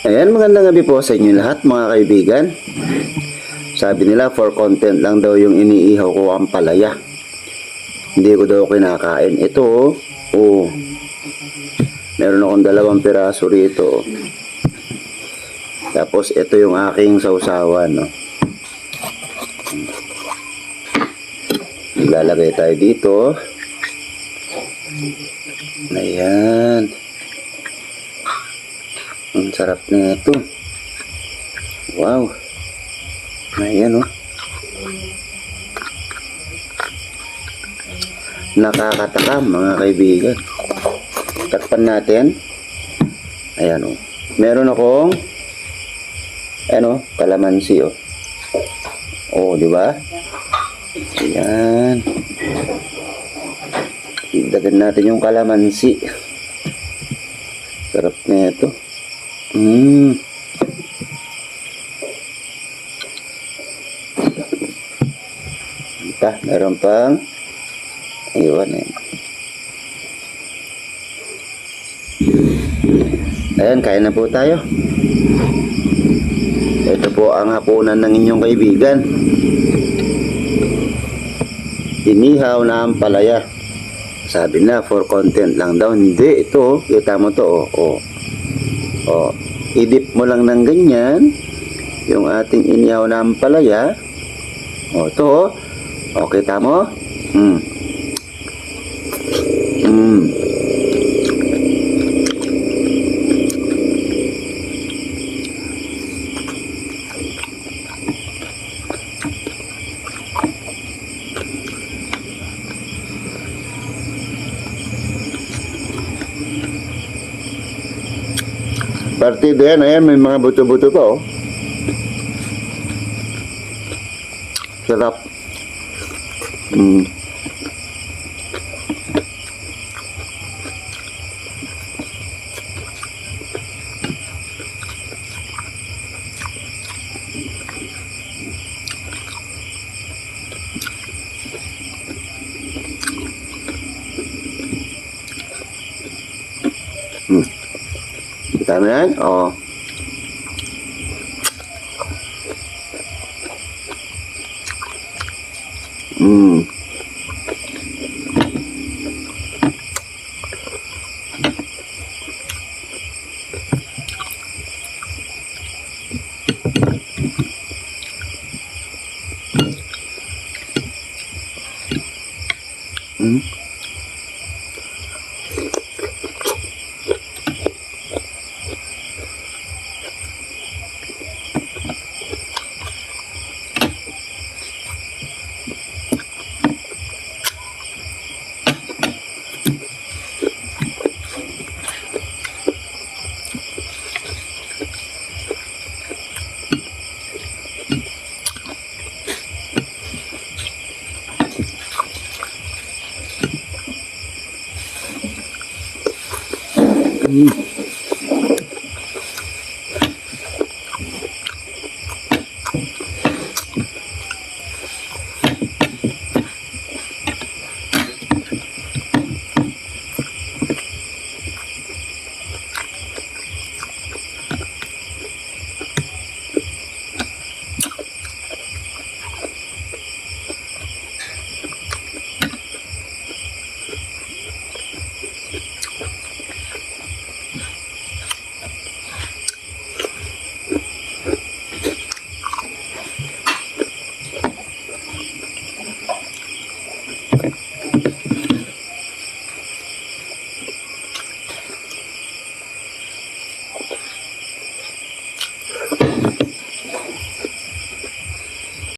Ayan, magandang gabi po sa inyo lahat mga kaibigan. Sabi nila for content lang daw yung iniihaw ko ang palaya. Hindi ko daw kinakain. Ito, meron akong 2 piraso rito. Tapos ito yung aking sausawan, no. Ilalagay tayo dito. Ayan. Ang sarap na ito. Wow. Ayan, oh. Nakakatakam mga kaibigan. Takpan natin. Ayan, oh. Meron akong kalamansi, oh. Oh, di ba? Ayan. Dagdagan natin yung kalamansi. Sarap na ito. Meron pang ayun, ayan, kain na po tayo. Ito po ang hapunan ng inyong kaibigan. Inihaw na ang palaya. Sabi na for content lang daw. Hindi, ito, kita mo to, idip mo lang ng ganyan yung ating inihaw na ang palaya. Ito, kita mo? Partido yan, ayan, may mga buto-buto pa, oh. Sarap. Kita mo yan? Oo.